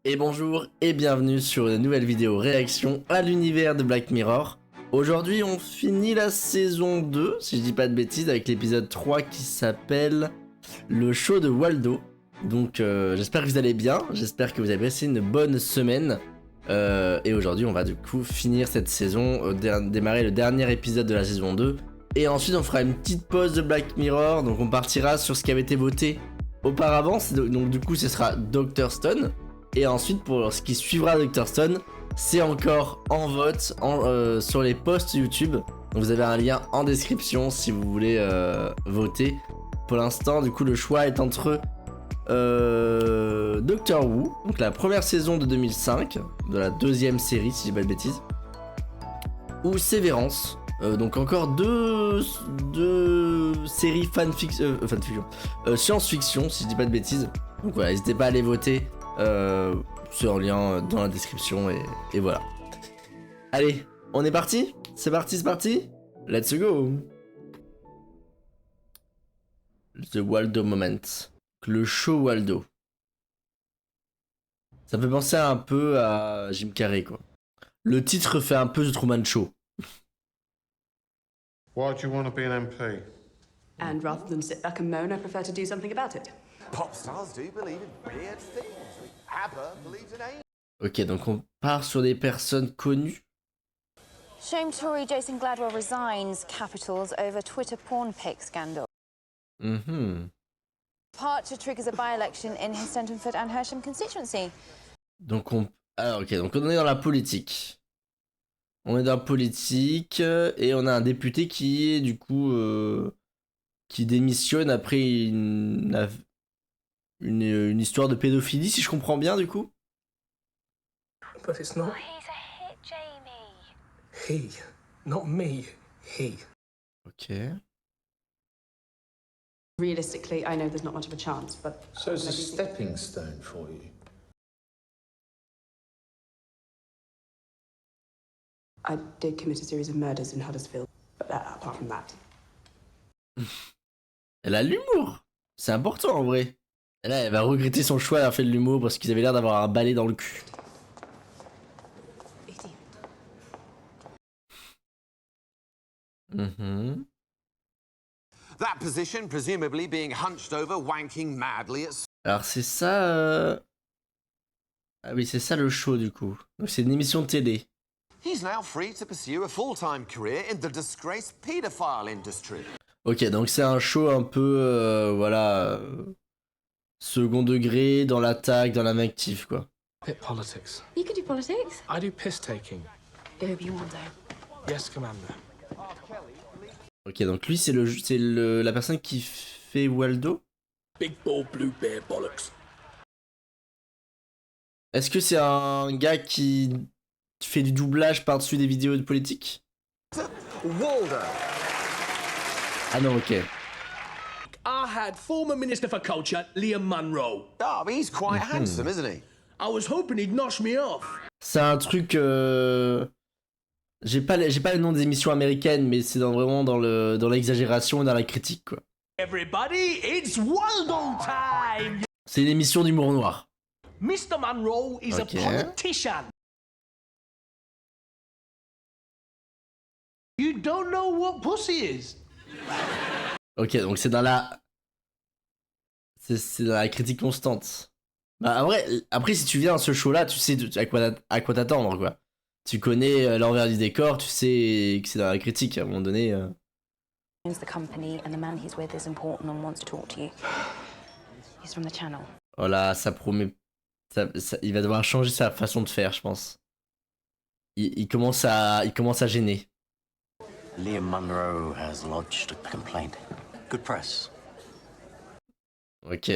Et bonjour et bienvenue sur une nouvelle vidéo réaction à l'univers de Black Mirror. Aujourd'hui on finit la saison 2, si je dis pas de bêtises, avec l'épisode 3 qui s'appelle le show de Waldo. Donc j'espère que vous allez bien, j'espère que vous avez passé une bonne semaine. Et aujourd'hui on va du coup finir cette saison, démarrer le dernier épisode de la saison 2. Et ensuite on fera une petite pause de Black Mirror, donc on partira sur ce qui avait été voté auparavant. Donc du coup ce sera Dr. Stone. Et ensuite, pour ce qui suivra Dr. Stone, c'est encore en vote sur les posts YouTube. Donc vous avez un lien en description si vous voulez voter. Pour l'instant, du coup, le choix est entre Doctor Who, donc la première saison de 2005, de la deuxième série, si je dis pas de bêtises, ou Severance. Donc encore deux séries fanfiction, science-fiction, si je dis pas de bêtises. Donc voilà, n'hésitez pas à aller voter. C'est en lien dans la description et voilà. Allez, on est parti? C'est parti? Let's go! The Waldo Moment. Le show Waldo. Ça me fait penser un peu à Jim Carrey, quoi. Le titre fait un peu The Truman Show. Why do you want to be an MP? And rather than sit back and moan, I prefer to do something about it. Pop stars do believe in weird things. ABBA believes in aliens. Ok, donc on part sur des personnes connues. Shame Tory Jason Gladwell resigns Capitals over Twitter porn pic scandal. Departure triggers a by-election in his Centenford and Hersham constituency. Donc donc on est dans la politique. On est dans la politique et on a un député qui est du coup qui démissionne après une histoire de pédophilie, si je comprends bien du coup. But it's not Oh, he's a hit, Jamie. he, not me, he. Ok. Realistically, I know there's not much of a chance, but... So it's a stepping stone for you. I did commit a series of murders in Huddersfield, but apart from that... Elle a l'humour. C'est important en vrai. Et là, elle va regretter son choix d'avoir fait de l'humour parce qu'ils avaient l'air d'avoir un balai dans le cul. That position presumably being hunched over, wanking madly at... Alors c'est ça... Ah oui, c'est ça le show du coup. Donc c'est une émission de télé. He's now free to pursue a full-time career in the disgraced paedophile industry. Ok, donc c'est un show un peu... voilà... second degré, dans l'attaque, dans l'invective quoi. Bit politics. You could do politics. I do piss taking. Go be Waldo. Yes, Commander. Ok, donc lui c'est la personne qui fait Waldo. Big ball blue bear bollocks. Est-ce que c'est un gars qui fait du doublage par-dessus des vidéos de politique? Waldo. Ah non, ok. I had former Minister for Culture, Liam Munro. Oh, but he's quite handsome, isn't he? I was hoping he'd nosh me off. C'est un truc... J'ai pas le nom des émissions américaines, mais c'est vraiment dans l'exagération et dans la critique, quoi. Everybody, it's Waldo time! C'est une émission d'humour noir. Mr. Munro is Okay. a politician. You don't know what pussy is? Ok, donc c'est dans la... C'est dans la critique constante. Bah après si tu viens à ce show-là, tu sais à quoi t'attendre, quoi. Tu connais l'envers du décor, tu sais que c'est dans la critique, à un moment donné... Owns the company and the man he's with is important and wants to talk to you. He's from the channel. Oh là, ça promet... il va devoir changer sa façon de faire, je pense. Il commence à gêner. Liam Munro has lodged a complaint. Good press. Ok.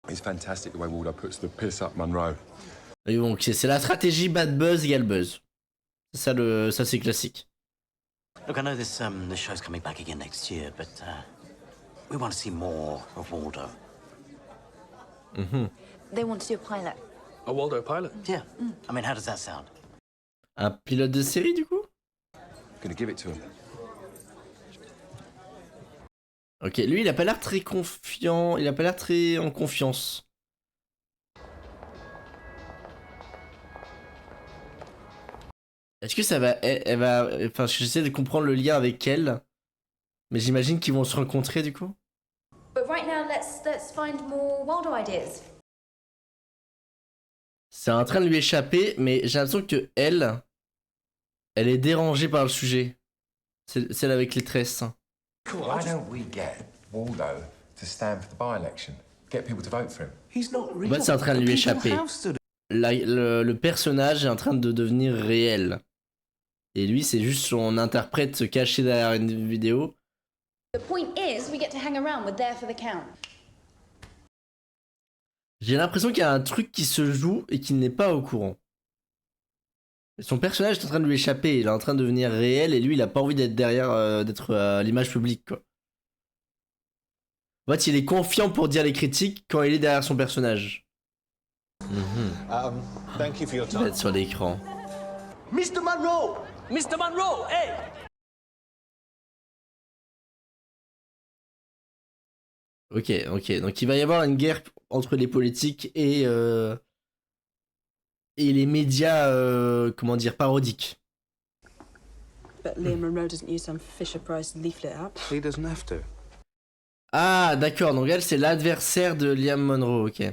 It's fantastic the way Waldo puts the piss up Monroe. Et donc c'est la stratégie bad buzz égale buzz. Ça c'est classique. Look, I know this show's coming back again next year, but we want to see more of Waldo. They want to do a pilot. A Waldo pilot? Yeah. I mean, how does that sound? Un pilote de série du coup? Gonna give it to him. Ok, lui il a pas l'air très confiant, il a pas l'air très en confiance. Est-ce que ça va... Elle va... Enfin, j'essaie de comprendre le lien avec elle. Mais j'imagine qu'ils vont se rencontrer, du coup. But right now, let's find more Waldo ideas. C'est en train de lui échapper, mais j'ai l'impression que elle est dérangée par le sujet. C'est celle avec les tresses. Why don't we get Waldo to stand for the by-election? Get people to vote for him. He's not real. En fait, c'est en train de lui échapper. Le personnage est en train de devenir réel. Et lui, c'est juste son interprète caché derrière une vidéo. The point is, we get to hang around. We're there for the count. J'ai l'impression qu'il y a un truc qui se joue et qu'il n'est pas au courant. Son personnage est en train de lui échapper, il est en train de devenir réel et lui il a pas envie d'être derrière, d'être à l'image publique quoi. En fait, il est confiant pour dire les critiques quand il est derrière son personnage. Thank you for your Il va être sur l'écran. Mr. Monroe! Mr. Monroe, hey! Ok, donc il va y avoir une guerre entre les politiques et les médias, comment dire, parodiques. But Liam Monroe doesn't use some Fisher-Price leaflet app. He doesn't have to. Ah d'accord, donc elle c'est l'adversaire de Liam Monroe, ok.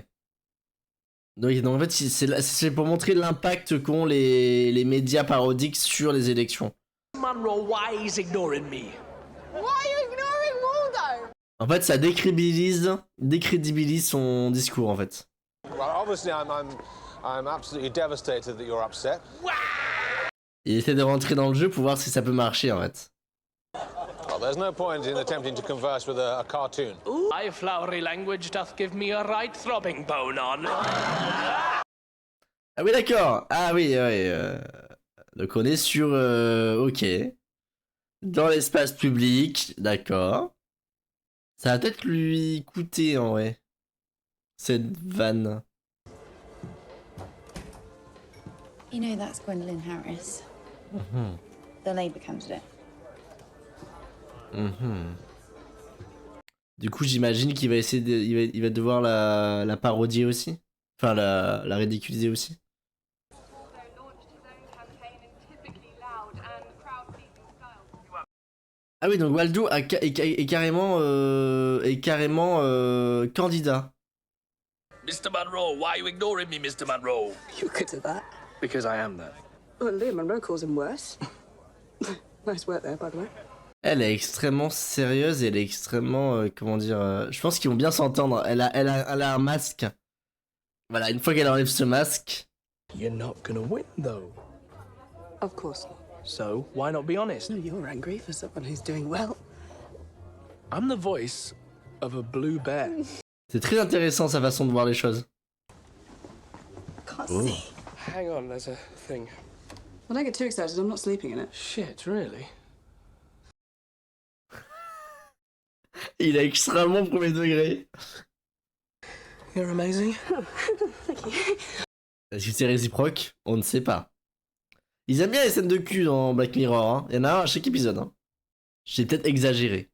Donc en fait c'est pour montrer l'impact qu'ont les médias parodiques sur les élections. Monroe, why he's ignoring me? Why are you ignoring Waldo? En fait ça décrédibilise son discours en fait. Well, obviously, I'm absolutely devastated that you're upset. Il essaie de rentrer dans le jeu pour voir si ça peut marcher en fait. Well, there's no point in attempting to converse with a cartoon. My flowery language doth give me a right throbbing bone on. Ah oui d'accord. Ah oui. Donc on est sur ok. Dans l'espace public, d'accord. Ça va peut-être lui coûter en vrai. Cette vanne. You know that's Gwendolyn Harris. The Labour candidate. Du coup, j'imagine qu'il va essayer il va devoir la parodier aussi. Enfin, la ridiculiser aussi. Ah oui, donc Waldo est carrément candidat. Mr. Monroe, why are you ignoring me, Mr. Monroe? You're good at that. Because I am that. Well, Liam Monroe calls him worse. Nice work there, by the way. Elle est extrêmement sérieuse et elle est extrêmement, comment dire, je pense qu'ils vont bien s'entendre. Elle a un masque. Voilà, une fois qu'elle enlève ce masque. You're not gonna win, though. Of course not. So, why not be honest? No, you're angry for someone who's doing well. I'm the voice of a blue bear. C'est très intéressant sa façon de voir les choses. Can't Oh. see. Hang on, there's a thing. Well, don't get too excited. I'm not sleeping in it. Shit, really? Il est extrêmement premier degré. You're amazing. Est-ce que c'est réciproque? On ne sait pas. Ils aiment bien les scènes de cul dans Black Mirror, hein. Il y en a un à chaque épisode. Hein. J'ai peut-être exagéré.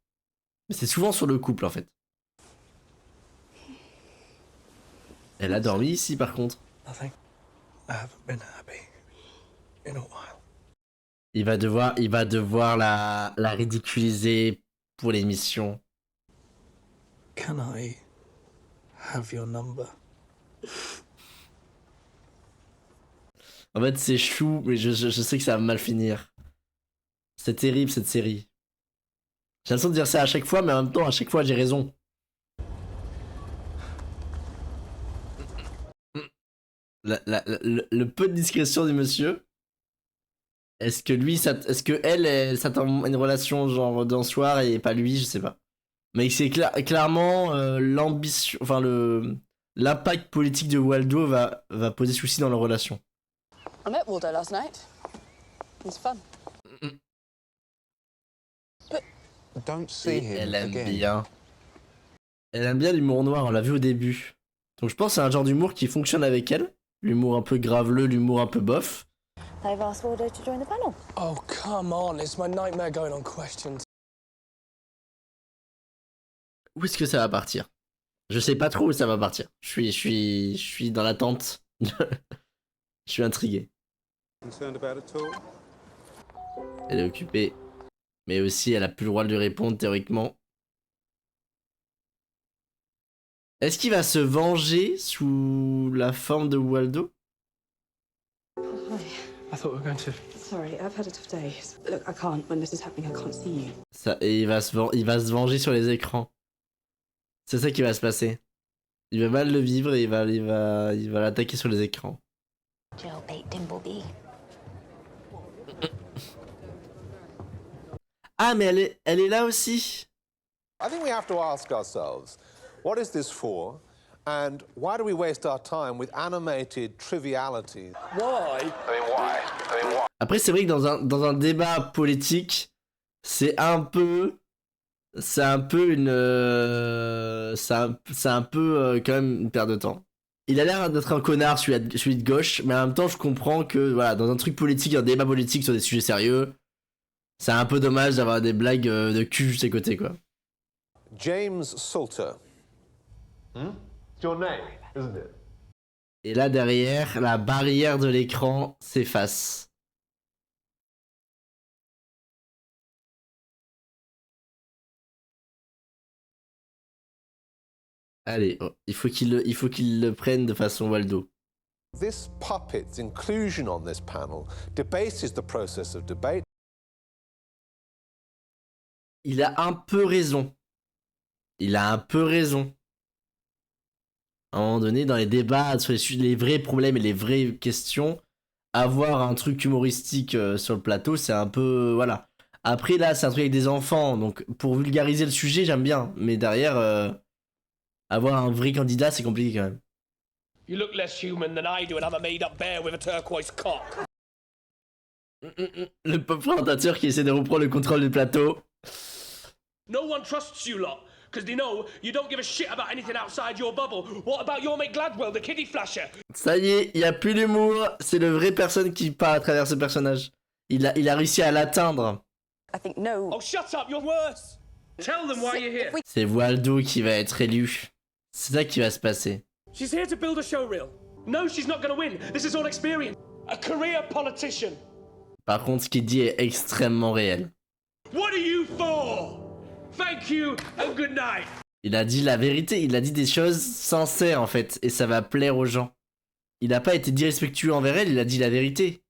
Mais c'est souvent sur le couple en fait. Elle a dormi ici par contre. Nothing. I haven't been happy in a while. Il va devoir la ridiculiser pour l'émission. Can I have your number? En fait c'est chou, mais je sais que ça va mal finir. C'est terrible cette série. J'ai l'impression de dire ça à chaque fois, mais en même temps à chaque fois j'ai raison. Le peu de discrétion du monsieur. Est-ce que elle s'attend à une relation genre d'un soir et pas lui, je sais pas. Mais c'est clairement l'ambition, enfin l'impact politique de Waldo va poser souci dans leur relation. I met Waldo last night. It was fun. Don't see Et him elle aime again. bien. Elle aime bien l'humour noir, on l'a vu au début. Donc je pense que c'est un genre d'humour qui fonctionne avec elle. L'humour un peu graveleux, l'humour un peu bof. They've asked Waldo to join the panel. Oh, come on. It's my nightmare going on questions. Où est-ce que ça va partir? Je sais pas trop où ça va partir. Je suis dans l'attente. Je suis intrigué. Concerned about it all? Elle est occupée. Mais aussi, elle a plus le droit de lui répondre, théoriquement. Est-ce qu'il va se venger sous la forme de Waldo? I thought we were going to. Sorry, I've had a tough day. Look, I can't. When this is happening, I can't see you. Ça, et il va se venger sur les écrans. C'est ça qui va se passer. Il va mal le vivre et il va l'attaquer sur les écrans. Jailbait Dimbleby. Ah, mais elle est là aussi. I think we have to ask ourselves, what is this for? And why do we waste our time with animated trivialities? Why? Après, c'est vrai que dans un débat politique, c'est un peu une, c'est un peu quand même une perte de temps. Il a l'air d'être un connard, celui de gauche, mais en même temps, je comprends que voilà, dans un truc politique, un débat politique sur des sujets sérieux, c'est un peu dommage d'avoir des blagues de cul juste à côté, quoi. James Salter. It's your name, isn't it? Et là derrière, la barrière de l'écran s'efface. Allez, oh, il faut qu'il le prenne de façon Waldo. This puppet's inclusion on this panel debases the process of debate. Il a un peu raison. Il a un peu raison. À un moment donné, dans les débats sur les vrais problèmes et les vraies questions, avoir un truc humoristique sur le plateau, c'est un peu... Voilà. Après, là, c'est un truc avec des enfants, donc pour vulgariser le sujet, j'aime bien. Mais derrière, avoir un vrai candidat, c'est compliqué quand même. You look less human than I do, and I'm a made-up bear with a turquoise cock. Le pop présentateur qui essaie de reprendre le contrôle du plateau. No one trusts you lot, because they know you don't give a shit about anything outside your bubble. What about your mate Gladwell, the kiddie flasher? Ça y est, il n'y a plus d'humour. C'est le vrai personne qui parle à travers ce personnage. Il a réussi à l'atteindre. I think no. Oh, shut up, you're worse. Tell them why you're here. C'est Waldo qui va être élu. C'est ça qui va se passer. She's here to build a showreel. No, she's not gonna win. This is all experience. A career politician. Par contre, ce qu'il dit est extrêmement réel. What are you for? Thank you and good night. Il a dit la vérité, il a dit des choses sincères en fait, et ça va plaire aux gens. Il n'a pas été disrespectueux envers elle, il a dit la vérité.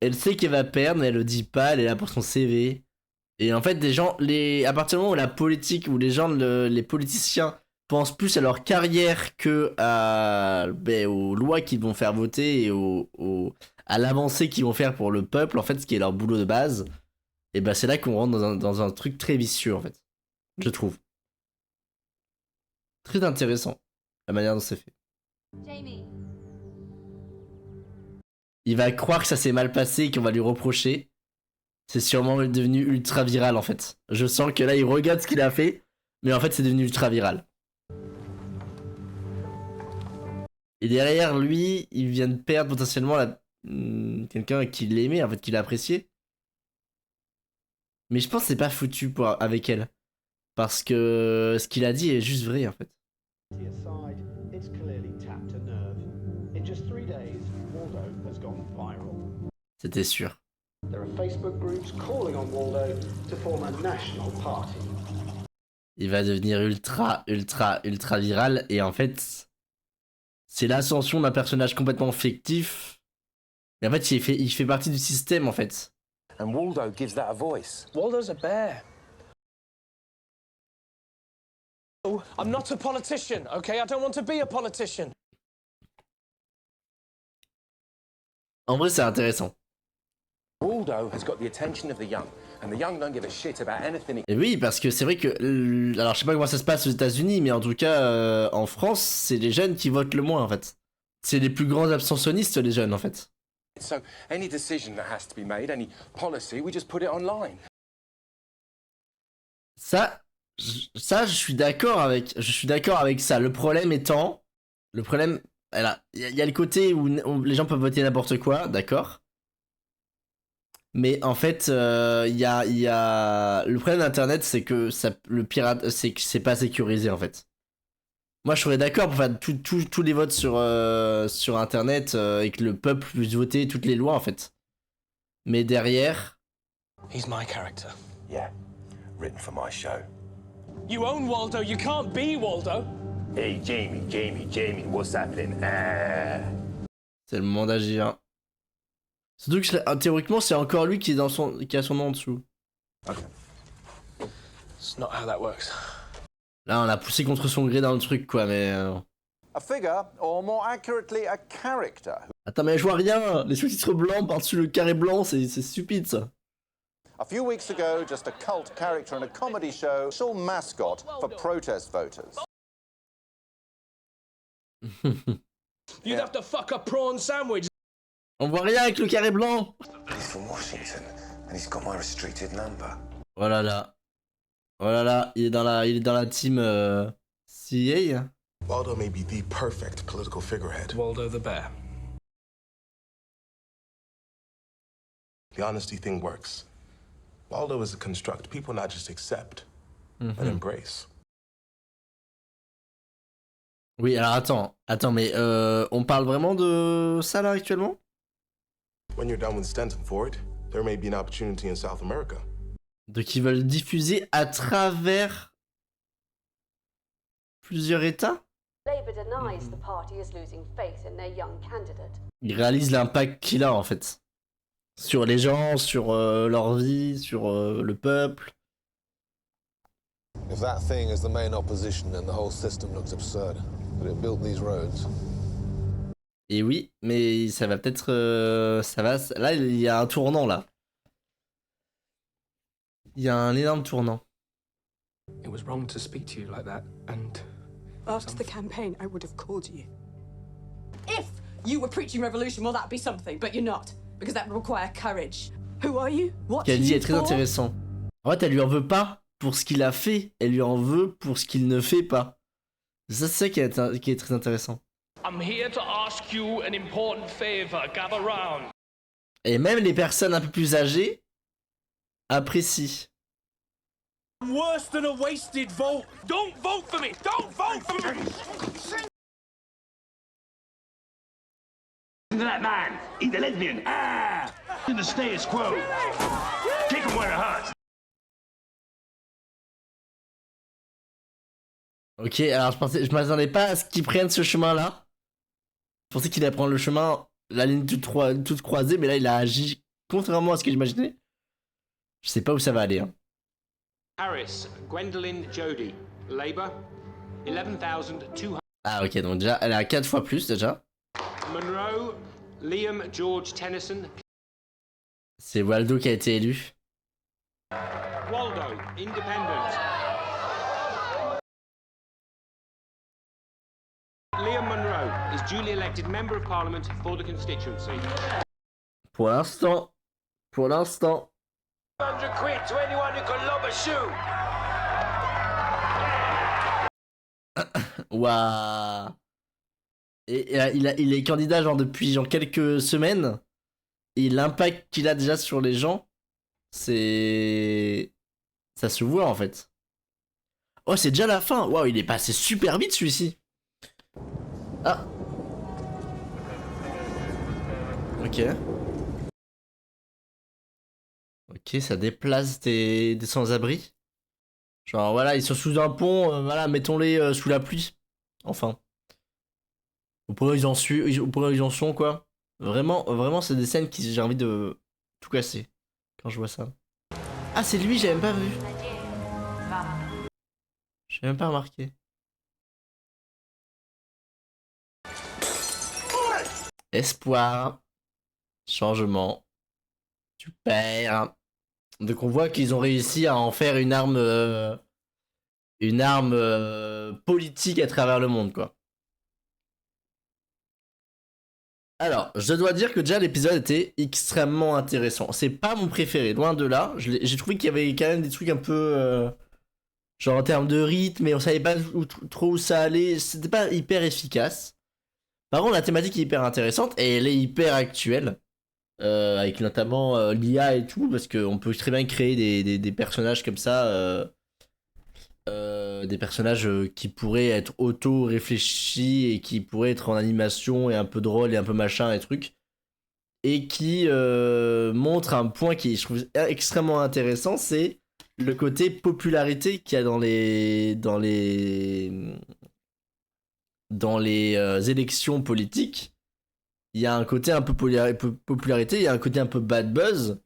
Elle sait qu'elle va perdre, mais elle le dit pas, elle est là pour son CV. Et en fait, des gens, à partir du moment où la politique, où les gens, les politiciens pensent plus à leur carrière que aux lois qu'ils vont faire voter et à l'avancée qu'ils vont faire pour le peuple, en fait, ce qui est leur boulot de base, et c'est là qu'on rentre dans un truc très vicieux en fait. Je trouve. Très intéressant, la manière dont c'est fait. Jamie. Il va croire que ça s'est mal passé et qu'on va lui reprocher. C'est sûrement devenu ultra viral en fait. Je sens que là il regarde ce qu'il a fait, mais en fait c'est devenu ultra viral. Et derrière lui, il vient de perdre potentiellement quelqu'un qui l'aimait, en fait, qui l'appréciait. Mais je pense que c'est pas foutu avec elle. Parce que ce qu'il a dit est juste vrai en fait. C'était sûr. Il va devenir ultra viral et en fait c'est l'ascension d'un personnage complètement fictif. Mais en fait il fait partie du système en fait. And Waldo gives that a voice. Waldo's a bear. Oh, I'm not a politician, okay? I don't want to be a politician. En vrai, c'est intéressant. Waldo has got the attention of the young, and the young don't give a shit about anything. Et oui, parce que c'est vrai que... Alors, je sais pas comment ça se passe aux États-Unis, mais en tout cas, en France, c'est les jeunes qui votent le moins, en fait. C'est les plus grands abstentionnistes, les jeunes, en fait. So, any decision that has to be made, any policy, we just put it online. Ça, je suis d'accord avec ça. Le problème étant... Le problème... Il y a le côté où les gens peuvent voter n'importe quoi, d'accord. Mais en fait, il y a... Le problème d'Internet, c'est que le pirate, c'est que c'est pas sécurisé, en fait. Moi, je serais d'accord pour faire tous les votes sur Internet et que le peuple puisse voter toutes les lois, en fait. Mais derrière, He's my character. Yeah, written for my show. You own Waldo, you can't be Waldo. Hey, Jamie, what's happening? C'est le moment d'agir. Surtout que théoriquement, c'est encore lui qui, qui a son nom en dessous. Okay. It's not how that works. Là, on l'a poussé contre son gré dans le truc, quoi, mais... A figure, or more accurately, a character. Attends, mais je vois rien. Les sous-titres blancs par-dessus le carré blanc, c'est stupide, ça. A few weeks ago, just a cult character in a comedy show, official mascot for protest voters. You'd have to fuck a prawn sandwich. On voit rien avec le carré blanc. He's from Washington, and he's got my restricted number. Oh là là. Oh là là, il est dans la team CA. Waldo may be the perfect political figurehead. Waldo the bear. The honesty thing works. Waldo is a construct people not just accept, but embrace. Oui, alors attends, mais on parle vraiment de ça là actuellement? When you're done with Stanton Ford, there may be an opportunity in South America. Donc ils veulent diffuser à travers plusieurs États? Ils réalisent l'impact qu'il a en fait. Sur les gens, sur leur vie, sur le peuple. If that thing is the main opposition, then the whole system looks absurd. But it built these roads. Et oui, mais ça va peut-être... Là, il y a un tournant, là. Il y a un énorme tournant. It was wrong to speak to you like that, and... After the campaign, I would have called you. If you were preaching revolution, well, that'd be something, but you're not. Because that would require courage. Who are you? What Qu'elle dit est très intéressant. En fait, elle lui en veut pas pour ce qu'il a fait, elle lui en veut pour ce qu'il ne fait pas. Ça, c'est ça qui est très intéressant. I'm here to ask you an important favor. Gather round. Et même les personnes un peu plus âgées apprécient. I'm worse than a wasted vote. Don't vote for me. Don't vote for me. That man, he's a lesbian. In the status quo. Take him where it hurts. Ok, alors je m'attendais pas à ce qu'il prenne ce chemin-là. Je pensais qu'il allait prendre le chemin, la ligne toute croisée, mais là il a agi contrairement à ce que j'imaginais. Je sais pas où ça va aller. Hein. Harris, Gwendolyn Jody, Labour, 11,200. Ah ok, donc déjà, elle a 4 fois plus déjà. Monroe, Liam George Tennyson. C'est Waldo qui a été élu. Waldo, Independent. Liam Monroe is duly elected Member of Parliament for the constituency. Pour l'instant. 100 quid to anyone who can lob a shoe. Waouh. Et il est candidat genre depuis quelques semaines. Et l'impact qu'il a déjà sur les gens, c'est... Ça se voit en fait. Oh, c'est déjà la fin. Waouh, il est passé super vite celui-ci. Ah. Ok. Ok, ça déplace des sans-abri. Genre voilà, ils sont sous un pont, voilà, mettons-les sous la pluie. Enfin. Au point où ils en sont, quoi. Vraiment, c'est des scènes qui j'ai envie de tout casser quand je vois ça. Ah, c'est lui, j'ai même pas vu. J'ai même pas remarqué. Espoir. Changement. Super. Donc on voit qu'ils ont réussi à en faire une arme politique à travers le monde, quoi. Alors, je dois dire que déjà l'épisode était extrêmement intéressant. C'est pas mon préféré, loin de là. J'ai trouvé qu'il y avait quand même des trucs un peu... genre en termes de rythme, mais on savait pas trop où ça allait. C'était pas hyper efficace. Par contre, la thématique est hyper intéressante et elle est hyper actuelle. Avec notamment l'IA et tout, parce qu'on peut très bien créer des personnages comme ça. Des personnages qui pourraient être auto-réfléchis et qui pourraient être en animation et un peu drôle et un peu machin et trucs. et qui montre un point qui je trouve extrêmement intéressant, c'est le côté popularité qu'il y a dans les élections politiques. Il y a un côté un peu popularité, il y a un côté un peu bad buzz.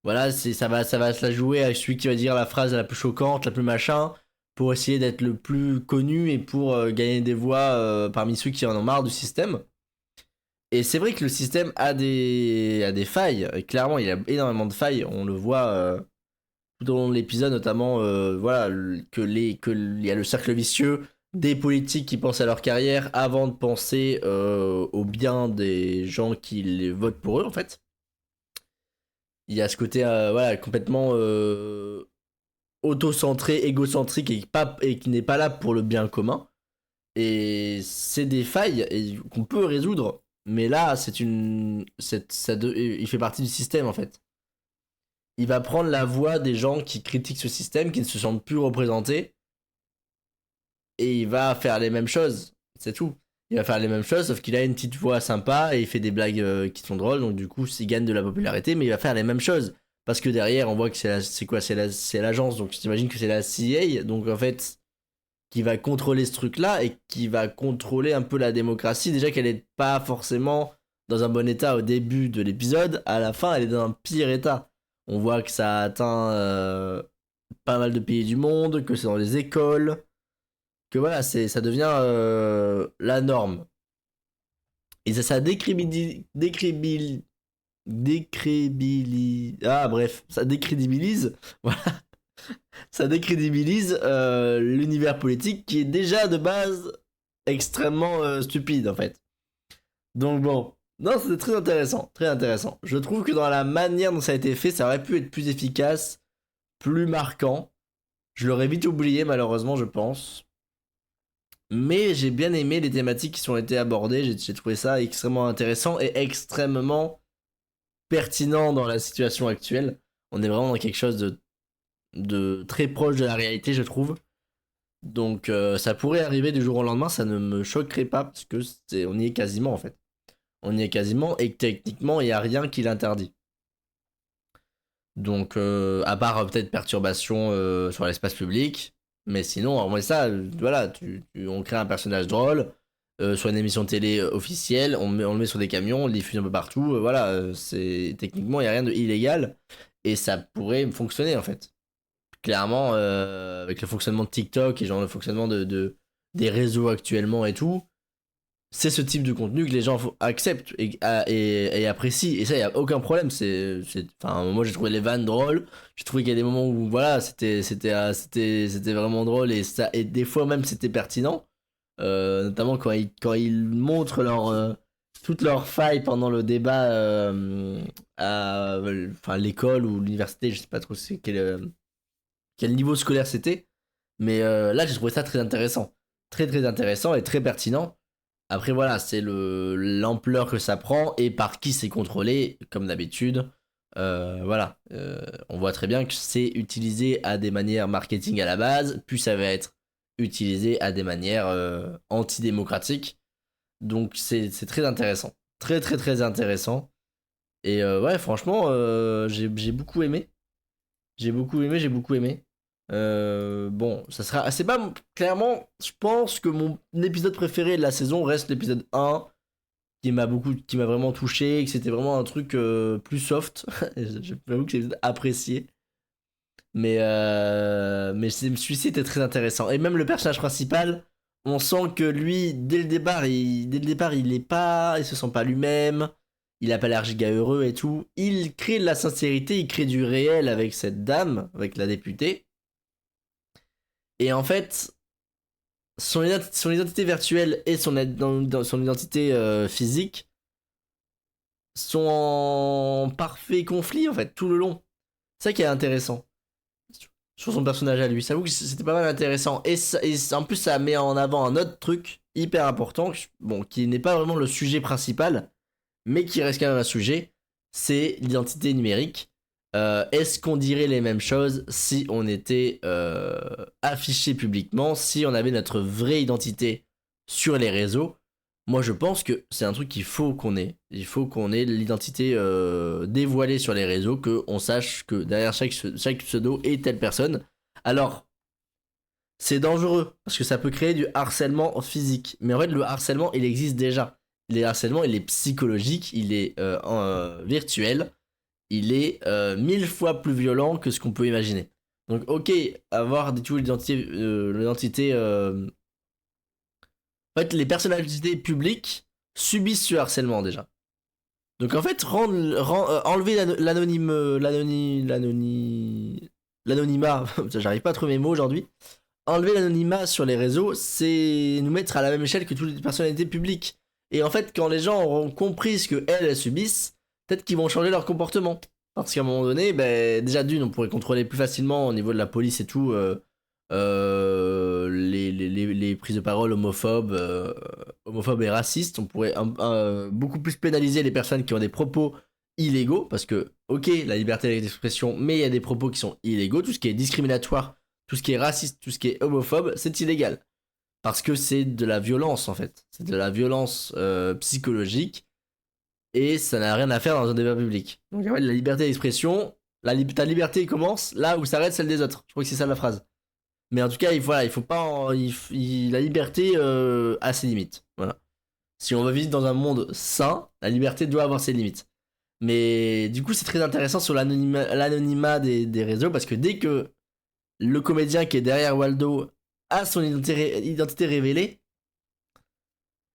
Voilà, ça va se la jouer avec celui qui va dire la phrase la plus choquante, la plus machin, pour essayer d'être le plus connu et pour gagner des voix parmi ceux qui en ont marre du système. Et c'est vrai que le système a des failles. Et clairement, il y a énormément de failles. On le voit tout au long de l'épisode, notamment voilà, qu'il y a le cercle vicieux des politiques qui pensent à leur carrière avant de penser au bien des gens qui les votent pour eux, en fait. Il y a ce côté voilà, complètement auto-centré, égocentrique et qui n'est pas là pour le bien commun. Et c'est des failles qu'on peut résoudre. Mais là, il fait partie du système, en fait. Il va prendre la voix des gens qui critiquent ce système, qui ne se sentent plus représentés. Et il va faire les mêmes choses. C'est tout. Il va faire les mêmes choses, sauf qu'il a une petite voix sympa et il fait des blagues qui sont drôles. Donc du coup, il gagne de la popularité, mais il va faire les mêmes choses. Parce que derrière, on voit que c'est l'agence. Donc j'imagine que c'est la CIA. Donc en fait, qui va contrôler ce truc-là et qui va contrôler un peu la démocratie. Déjà qu'elle n'est pas forcément dans un bon état au début de l'épisode. À la fin, elle est dans un pire état. On voit que ça a atteint pas mal de pays du monde, que c'est dans les écoles, que voilà, ça devient la norme. Et ça décrédibilise, voilà. Ça décrédibilise l'univers politique qui est déjà de base extrêmement stupide en fait. Donc bon, non, c'était très intéressant, très intéressant. Je trouve que dans la manière dont ça a été fait, ça aurait pu être plus efficace, plus marquant. Je l'aurais vite oublié malheureusement, je pense. Mais j'ai bien aimé les thématiques qui ont été abordées, j'ai trouvé ça extrêmement intéressant et extrêmement pertinent dans la situation actuelle. On est vraiment dans quelque chose de très proche de la réalité, je trouve. Donc ça pourrait arriver du jour au lendemain, ça ne me choquerait pas parce que on y est quasiment en fait. On y est quasiment et techniquement il n'y a rien qui l'interdit. Donc à part peut-être perturbation sur l'espace public, mais sinon en vrai ça, voilà, on crée un personnage drôle sur une émission de télé officielle, on le met sur des camions, on le diffuse un peu partout, voilà, techniquement il n'y a rien de illégal et ça pourrait fonctionner en fait. Clairement, avec le fonctionnement de TikTok et genre le fonctionnement des réseaux actuellement et tout, c'est ce type de contenu que les gens acceptent et apprécient. Et ça, il n'y a aucun problème. Enfin, moi, j'ai trouvé les vannes drôles. J'ai trouvé qu'il y a des moments où, voilà, c'était vraiment drôle et des fois même, c'était pertinent. Notamment quand ils montrent toutes leurs failles pendant le débat à l'école ou l'université, je sais pas trop quel niveau scolaire c'était, mais là j'ai trouvé ça très intéressant, très très intéressant et très pertinent. Après voilà, c'est l'ampleur que ça prend et par qui c'est contrôlé, comme d'habitude. Voilà, on voit très bien que c'est utilisé à des manières marketing à la base, puis ça va être utilisé à des manières antidémocratiques. Donc c'est très intéressant, très très très intéressant. Et ouais, franchement, j'ai beaucoup aimé. J'ai beaucoup aimé. Bon, ça sera. C'est pas. Clairement, je pense que mon épisode préféré de la saison reste l'épisode 1, qui m'a vraiment touché, que c'était vraiment un truc plus soft. J'avoue que j'ai apprécié. Mais celui-ci était très intéressant. Et même le personnage principal, on sent que lui, dès le départ, il se sent pas lui-même. Il a pas l'air giga heureux et tout. Il crée de la sincérité, il crée du réel avec cette dame, avec la députée. Et en fait, son identité virtuelle et son identité physique sont en parfait conflit, en fait, tout le long. C'est ça qui est intéressant sur son personnage à lui. Ça avoue que c'était pas mal intéressant. Et en plus, ça met en avant un autre truc hyper important, qui n'est pas vraiment le sujet principal, mais qui reste quand même un sujet, c'est l'identité numérique. Est-ce qu'on dirait les mêmes choses si on était affiché publiquement, si on avait notre vraie identité sur les réseaux, moi je pense que c'est un truc qu'il faut qu'on ait. Il faut qu'on ait l'identité dévoilée sur les réseaux, qu'on sache que derrière chaque pseudo est telle personne. Alors, c'est dangereux, parce que ça peut créer du harcèlement physique. Mais en fait, le harcèlement, il existe déjà. Le harcèlement, il est psychologique, il est virtuel, il est 1000 fois plus violent que ce qu'on peut imaginer. Donc, ok, avoir du tout l'identité... En fait, les personnalités publiques subissent ce harcèlement déjà. Donc en fait, enlever l'anonymat, j'arrive pas à trouver mes mots aujourd'hui. Enlever l'anonymat sur les réseaux, c'est nous mettre à la même échelle que toutes les personnalités publiques. Et en fait, quand les gens auront compris ce qu'elles subissent, peut-être qu'ils vont changer leur comportement. Parce qu'à un moment donné, déjà d'une, on pourrait contrôler plus facilement au niveau de la police et tout les prises de parole homophobes et racistes. On pourrait beaucoup plus pénaliser les personnes qui ont des propos illégaux, parce que, ok, la liberté d'expression, mais il y a des propos qui sont illégaux. Tout ce qui est discriminatoire, tout ce qui est raciste, tout ce qui est homophobe, c'est illégal. Parce que c'est de la violence, en fait. C'est de la violence psychologique, et ça n'a rien à faire dans un débat public. Donc en fait, la liberté d'expression, ta liberté commence là où s'arrête celle des autres. Je crois que c'est ça la phrase. Mais en tout cas, il faut pas... la liberté a ses limites. Voilà. Si on veut vivre dans un monde sain, la liberté doit avoir ses limites. Mais du coup, c'est très intéressant sur l'anonymat des réseaux, parce que dès que le comédien qui est derrière Waldo a son identité révélée,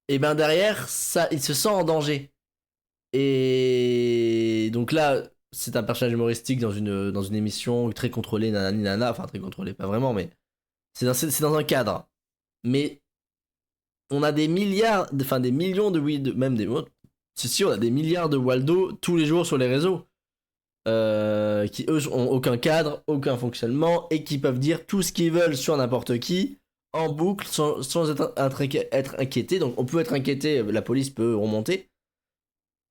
et ben derrière, ça, il se sent en danger. Et donc là, c'est un personnage humoristique dans une émission très contrôlée, nanani nana, enfin très contrôlée, pas vraiment, mais c'est dans un cadre. Mais on a des millions on a des milliards de Waldo tous les jours sur les réseaux, qui eux ont aucun cadre, aucun fonctionnement, et qui peuvent dire tout ce qu'ils veulent sur n'importe qui, en boucle, sans être inquiété. Donc on peut être inquiété, la police peut remonter,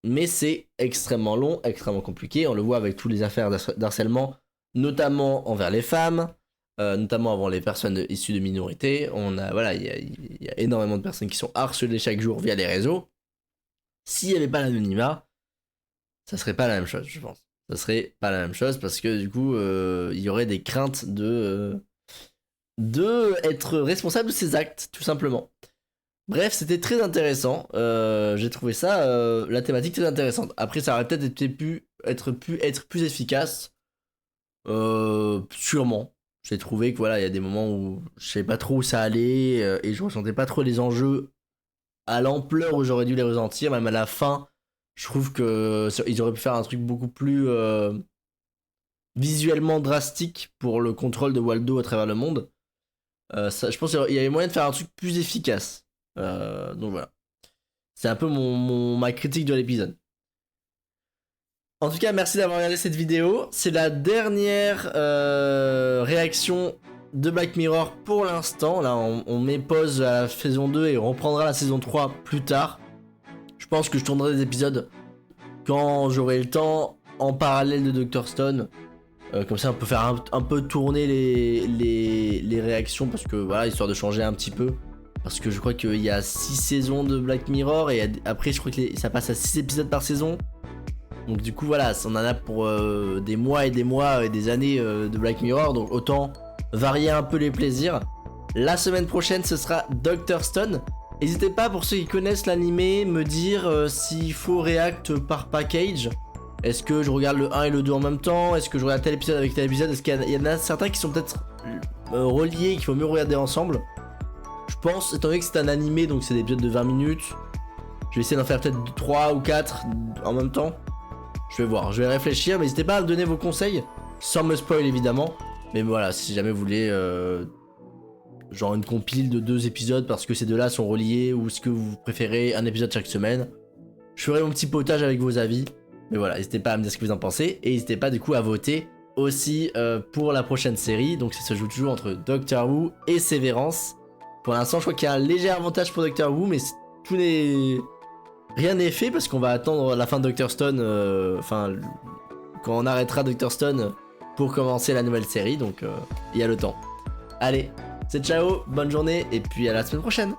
mais c'est extrêmement long, extrêmement compliqué. On le voit avec toutes les affaires d'harcèlement, notamment envers les femmes, notamment avant les personnes issues de minorités. Il y a énormément de personnes qui sont harcelées chaque jour via les réseaux. S'il n'y avait pas l'anonymat, ça serait pas la même chose, je pense. Ça serait pas la même chose, parce que du coup, il y aurait des craintes de être responsable de ses actes, tout simplement. Bref, c'était très intéressant. J'ai trouvé ça, la thématique très intéressante. Après, ça aurait peut-être pu être plus efficace. Sûrement. J'ai trouvé que voilà, il y a des moments où je savais pas trop où ça allait, et je ressentais pas trop les enjeux à l'ampleur où j'aurais dû les ressentir. Même à la fin, je trouve que ils auraient pu faire un truc beaucoup plus visuellement drastique pour le contrôle de Waldo à travers le monde. Je pense qu'il y avait moyen de faire un truc plus efficace. Donc voilà. C'est un peu ma critique de l'épisode. En tout cas, merci d'avoir regardé cette vidéo. C'est la dernière réaction de Black Mirror pour l'instant. Là, on met pause à la saison 2 et on reprendra la saison 3 plus tard. Je pense que je tournerai des épisodes quand j'aurai le temps, en parallèle de Dr. Stone. Comme ça, on peut faire un peu tourner les réactions, parce que voilà, histoire de changer un petit peu. Parce que je crois qu'il y a 6 saisons de Black Mirror, et après, je crois que ça passe à 6 épisodes par saison. Donc du coup voilà, on en a pour des mois et des années de Black Mirror, donc autant varier un peu les plaisirs. La semaine prochaine, ce sera Dr. Stone. N'hésitez pas, pour ceux qui connaissent l'animé, me dire s'il faut react par package. Est-ce que je regarde le 1 et le 2 en même temps? Est-ce que je regarde tel épisode avec tel épisode? Est-ce qu'il y en a certains qui sont peut-être reliés, qu'il faut mieux regarder ensemble? Je pense, étant donné que c'est un animé, donc c'est des épisodes de 20 minutes, je vais essayer d'en faire peut-être 3 ou 4 en même temps. Je vais voir, je vais réfléchir, mais n'hésitez pas à me donner vos conseils, sans me spoil évidemment. Mais voilà, si jamais vous voulez genre une compile de 2 épisodes parce que ces deux-là sont reliés, ou ce que vous préférez, un épisode chaque semaine, je ferai mon petit potage avec vos avis. Mais voilà, n'hésitez pas à me dire ce que vous en pensez, et n'hésitez pas du coup à voter aussi pour la prochaine série. Donc ça se joue toujours entre Doctor Who et Severance. Pour l'instant, je crois qu'il y a un léger avantage pour Doctor Who, mais rien n'est fait, parce qu'on va attendre la fin de Dr. Stone, quand on arrêtera Dr. Stone pour commencer la nouvelle série, donc il y a le temps. Allez, c'est ciao, bonne journée, et puis à la semaine prochaine.